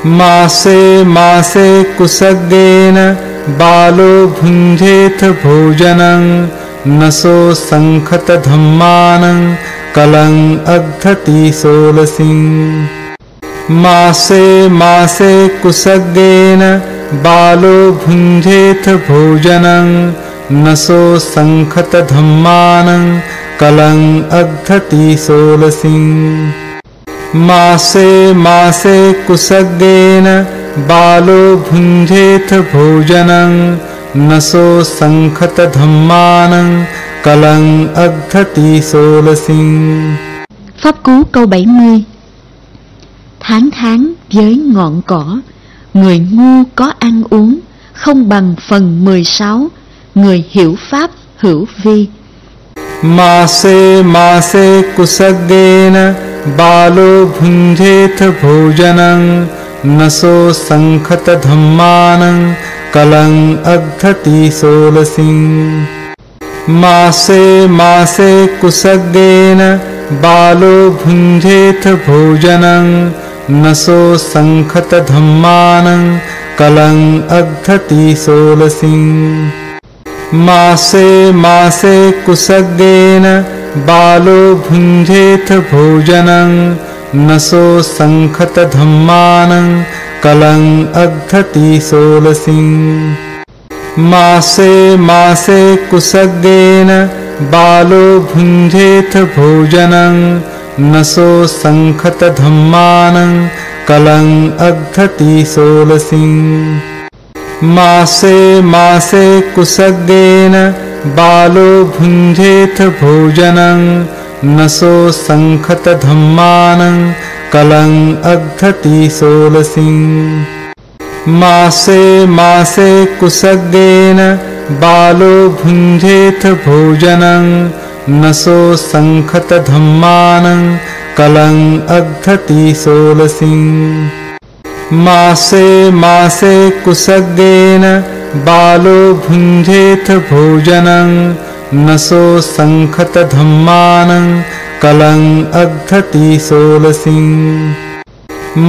मासे मासे कुसग्गेन बालो भुञ्जेथ भोजनं नसो संखत धम्मानं कलं अग्धति सोलसिं। मासे मासे कुसग्गेन बालो भुञ्जेथ भोजनं नसो संखत धम्मानं कलं अग्धति सोलसिं। मासे मासे कुसग्गेन बालो भुञ्जेथ भोजनं नसो संखत धम्मानं कलं अग्धति सोलसिं। Pháp cú câu 70. Tháng tháng với ngọn cỏ, người ngu có ăn uống, không bằng phần 16, người hiểu pháp hữu vi. मासे मासे कुसग्गेन बालो भुञ्जेथ भोजनं नसो संखत धम्मानं कलं अग्धति सोलसिं। मासे मासे कुसग्गेन बालो भुञ्जेथ भोजनं नसो संखत धम्मानं कलं अग्धति सोलसिं। मासे मासे कुसग्गेन बालो भुञ्जेथ भोजनं नसो संखत धम्मानं कलं अग्धति सोलसिं। मासे मासे कुसग्गेन बालो भुञ्जेथ भोजनं नसो संखत धम्मानं कलं अग्धति सोलसिं। मासे मासे कुसग्गेन बालो भुञ्जेथ भोजनं नसो संखत धम्मानं कलं अग्धति सोलसिं। मासे मासे कुसग्गेन बालो भुञ्जेथ भोजनं नसो संखत धम्मानं कलं अग्धति सोलसिं। मासे मासे कुसग्गेन बालो भुञ्जेथ भोजनं नसो संखत धम्मानं कलं अग्धति सोलसिं।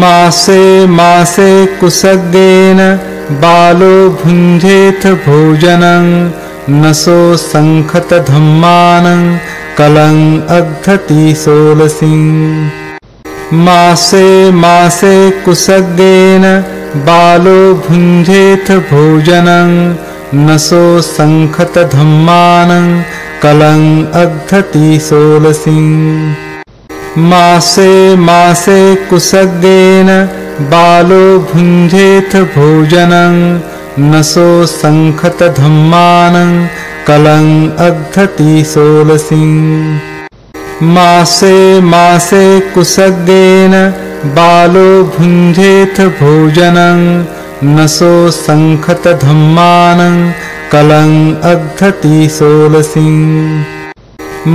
मासे मासे कुसग्गेन बालो भुञ्जेथ भोजनं नसो संखत धम्मानं कलं अग्धति सोलसिं। मासे मासे कुसग्गेन बालो भुञ्जेथ भोजनं नसो संखत धम्मानं कलं अग्धति सोलसिं। मासे मासे कुसग्गेन बालो भुञ्जेथ भोजनं नसो संखत धम्मानं कलं अग्धति सोलसिं। मासे मासे कुसग्गेन बालो भुञ्जेथ भोजनं नसो संखत धम्मानं कलं अग्धति सोलसिं।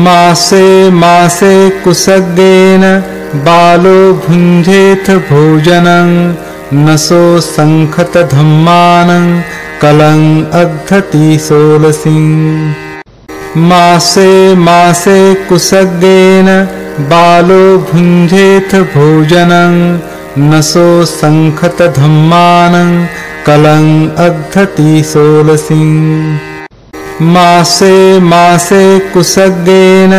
मासे मासे कुसग्गेन बालो भुञ्जेथ भोजनं नसो संखत धम्मानं कलं अग्धति सोलसिं। मासे मासे कुसग्गेन बालो भुञ्जेथ भोजनं नसो संखत धम्मानं कलं अग्धति सोलसिं। मासे मासे कुसग्गेन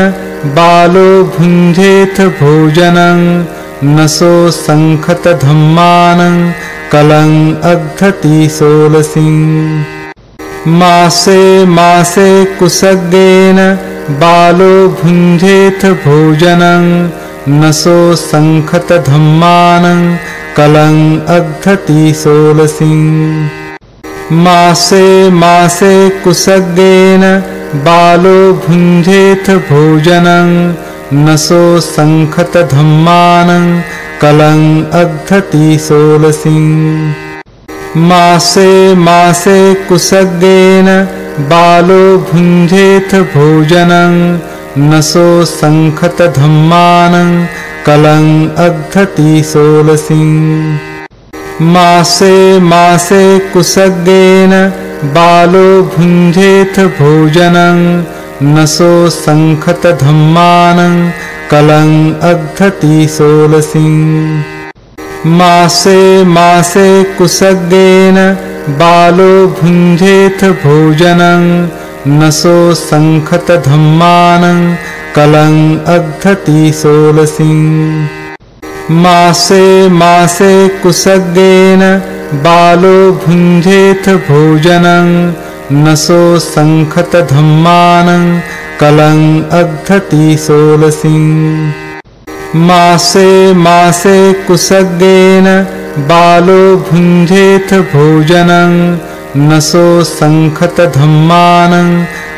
बालो भुञ्जेथ भोजनं नसो संखत धम्मानं कलं अग्धति सोलसिं। मासे मासे कुसग्गेन बालो भुञ्जेथ भोजनं नसो संखत धम्मानं कलं अग्धति सोलसिं। मासे मासे कुसग्गेन बालो भुञ्जेथ भोजनं नसो संखत धम्मानं कलं अग्धति सोलसिं। मासे मासे कुसग्गेन बालो भुञ्जेथ भोजनं नसो संखत धम्मानं कलं अग्धति सोलसिं। मासे मासे कुसग्गेन बालो भुञ्जेथ भोजनं नसो संखत धम्मानं कलं अग्धति सोलसिं। मासे मासे कुसग्गेन बालो भुञ्जेथ भोजनं नसो संखत धम्मानं कलं अग्धति सोलसिं मासे मासे कुसग्गेन बालो भुञ्जेथ भोजनं नसो संखत धम्मानं कलं अग्धति सोलसिं मासे मासे कुसग्गेन बालो भुञ्जेथ भोजनं नसो संखत धम्मानं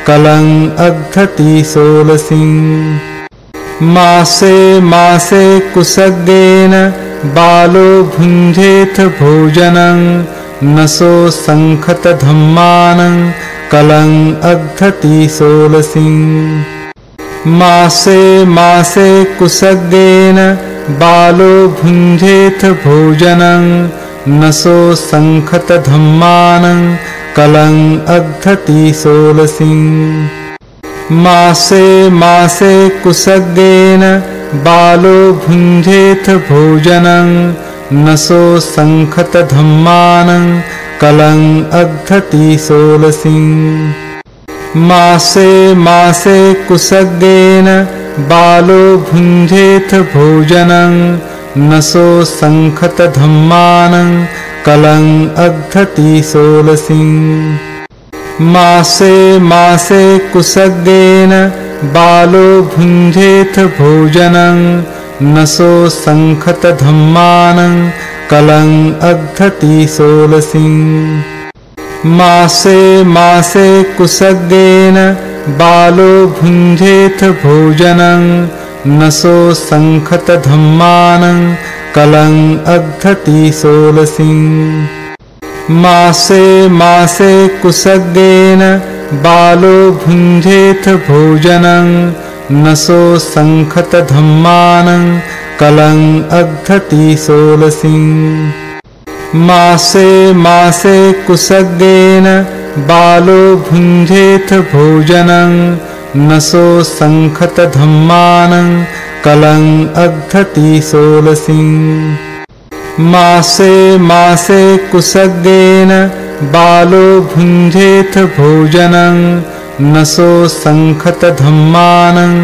कलं अग्धति सोलसिं मासे मासे कुसग्गेन बालो भुञ्जेथ भोजनं नसो संखत धम्मानं कलं अग्धति सोलसिं मासे मासे कुसग्गेन बालो भुञ्जेथ भोजनं नसो संखत धम्मानं कलं अग्धति सोलसिं मासे मासे कुसग्गेन बालो भुञ्जेथ भोजनं नसो संखत धम्मानं कलं अग्धति सोलसिं मासे मासे कुसग्गेन बालो भुञ्जेथ भोजनं नसो संखत धम्मानं कलं अग्धति सोलसिं मासे मासे कुसग्गेन बालो भुञ्जेथ भोजनं नसो संखत धम्मानं कलं अग्धति सोलसिं मासे मासे कुसग्गेन बालो भुञ्जेथ भोजनं नसो संखत धम्मानं कलं अग्धति सोलसिं मासे मासे कुसग्गेन बालो भुञ्जेथ भोजनं नसो संखत धम्मानं कलं अग्धति सोलसिं मासे मासे कुसग्गेन बालो भुञ्जेथ भोजनं नसो संखत धम्मानं कलं अग्धति सोलसिं मासे मासे कुसग्गेन बालो भुञ्जेथ भोजनं नसो संखत धम्मानं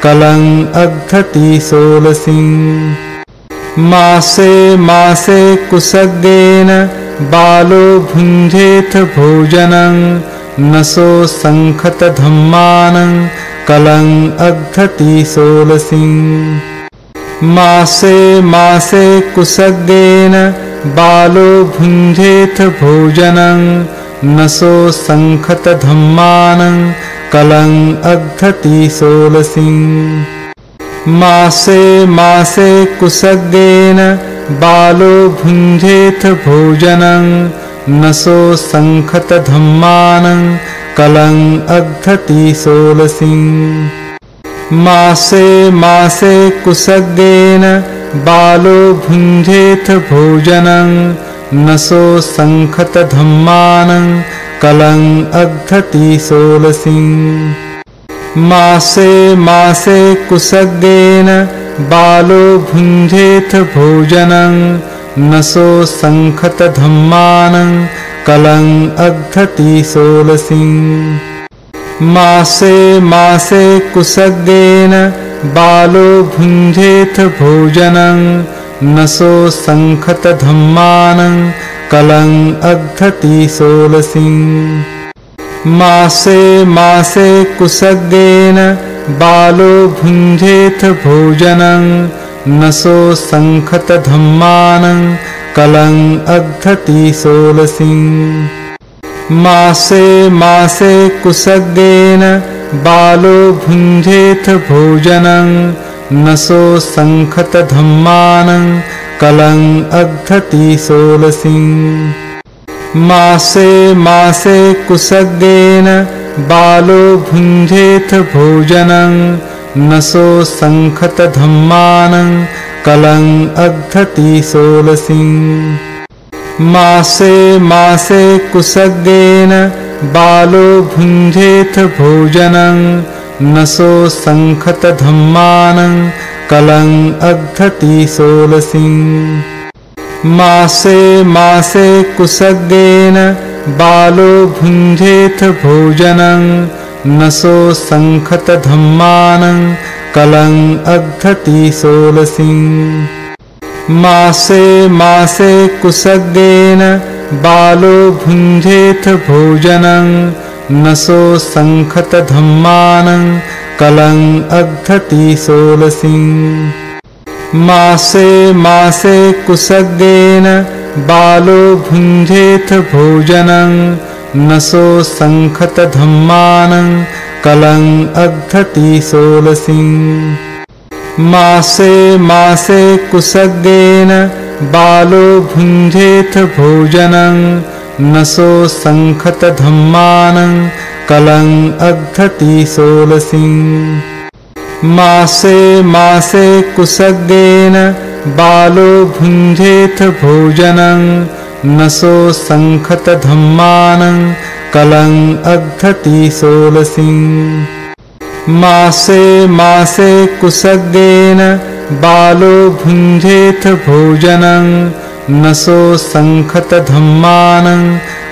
कलं अग्धति सोलसिं मासे मासे कुसग्गेन बालो भुञ्जेथ भोजनं नसो संखत धम्मानं कलं अग्धति सोलसिं मासे मासे कुसग्गेन बालो भुञ्जेथ भोजनं नसो संखत धम्मानं कलं अग्धति सोलसिं मासे मासे कुसग्गेन बालो भुञ्जेथ भोजनं नसो संखत धम्मानं कलं अग्धति सोलसिं मासे मासे कुसग्गेन बालो भुञ्जेथ भोजनं नसो संखत धम्मानं कलं अग्धति सोलसिं मासे मासे कुसग्गेन बालो भुञ्जेथ भोजनं नसो संखत धम्मानं कलं अग्धति सोलसिं मासे मासे कुसग्गेन बालो भुञ्जेथ भोजनं नसो संखत धम्मानं कलं अग्धति सोलसिं मासे मासे कुसग्गेन बालो भुञ्जेथ भोजनं नसो संखत धम्मानं कलं अग्धति सोलसिं मासे मासे कुसग्गेन बालो भुञ्जेथ भोजनं नसो संखत धम्मानं कलं अग्धति सोलसिं मासे मासे कुसग्गेन बालो भुञ्जेथ भोजनं नसो संखत धम्मानं कलं अग्धति सोलसिं मासे मासे कुसग्गेन बालो भुञ्जेथ भोजनं नसो संखत धम्मानं कलं अग्धति सोलसिं मासे मासे कुसग्गेन बालो भुञ्जेथ भोजनं नसो संखत धम्मानं कलं अग्धति सोलसिं मासे मासे कुसग्गेन बालो भुञ्जेथ भोजनं नसो संखत धम्मानं कलं अग्धति सोलसिं मासे मासे कुसग्गेन बालो भुञ्जेथ भोजनं नसो संखत धम्मानं कलं अग्धति सोलसिं मासे मासे कुसग्गेन बालो भुञ्जेथ भोजनं नसो संखत धम्मानं कलं अग्धति सोलसिं मासे मासे कुसग्गेन बालो भुञ्जेथ भोजनं नसो संखत धम्मानं कलं अग्धति सोलसिं मासे मासे कुसग्गेन बालो भुञ्जेथ भोजनं नसो संखत धम्मानं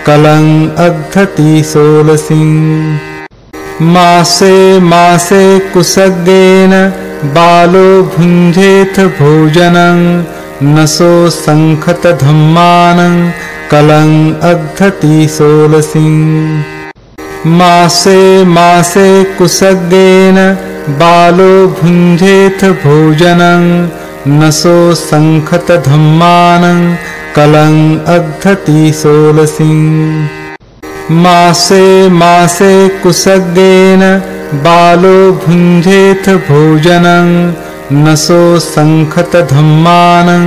कलं अग्धति सोलसिं मासे मासे कुसग्गेन बालो भुञ्जेथ भोजनं नसो संखत धम्मानं कलं अग्धति सोलसिं मासे मासे कुसग्गेन बालो भुञ्जेथ भोजनं नसो संखत धम्मानं कलं अग्धति सोलसिं मासे मासे कुसग्गेन बालो भुञ्जेथ भोजनं नसो संखत धम्मानं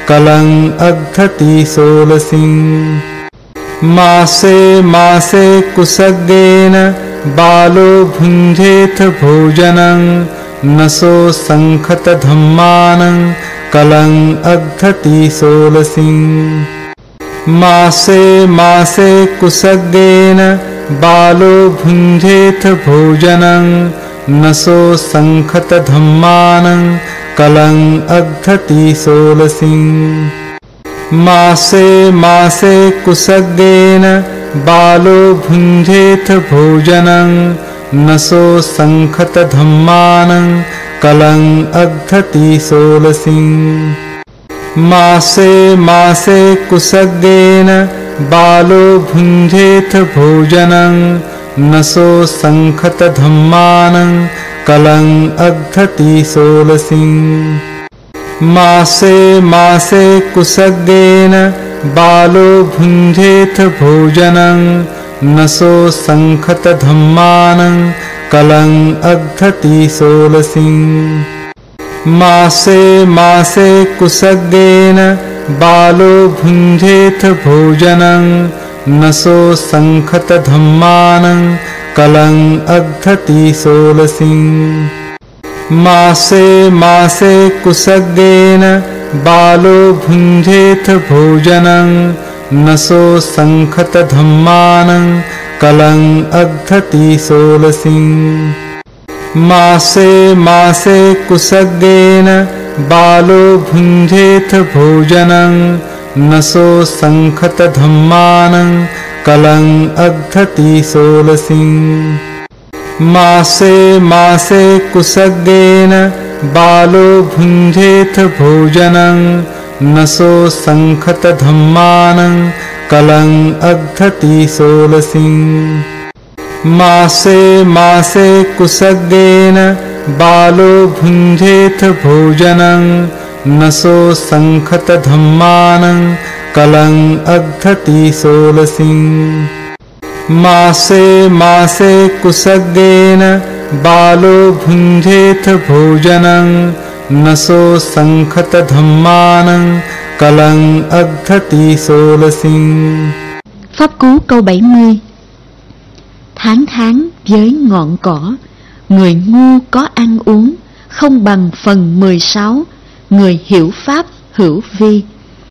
कलं अग्धति सोलसिं मासे मासे कुसग्गेन बालो भुञ्जेथ भोजनं नसो संखत धम्मानं कलं अग्धति सोलसिं मासे मासे कुसग्गेन बालो भुञ्जेथ भोजनं नसो संखत धम्मानं कलं अग्धति सोलसिं मासे मासे कुसग्गेन बालो भुञ्जेथ भोजनं नसो संखत धम्मानं कलं अग्धति सोलसिं मासे मासे कुसग्गेन बालो भुञ्जेथ भोजनं नसो संखत धम्मानं कलं अग्धति सोलसिं मासे मासे कुसग्गेन बालो भुञ्जेथ भोजनं नसो संखत धम्मानं कलं अग्धति सोलसिं मासे मासे कुसग्गेन बालो भुञ्जेथ भोजनं नसो संखत धम्मानं कलं अग्धति सोलसिं मासे मासे कुसग्गेन बालो भुञ्जेथ भोजनं नसो संखत धम्मानं कलं अग्धति सोलसिं मासे मासे कुसग्गेन बालो भुञ्जेथ भोजनं नसो संखत धम्मानं कलं अग्धति सोलसिं मासे मासे कुसग्गेन बालो भुञ्जेथ भोजनं नसो संखत धम्मानं कलं अग्धति सोलसिं मासे मासे कुसग्गेन बालो भुञ्जेथ भोजनं नसो संखत धम्मानं कलं अग्धति सोलसिं मासे मासे कुसग्गेन बालो भुञ्जेथ भोजनं नसो संखत धम्मानं कलं अग्धति सोलसिं Pháp cú câu 70. Tháng tháng với ngọn cỏ, người ngu có ăn uống, không bằng phần 16, người hiểu pháp hữu vi.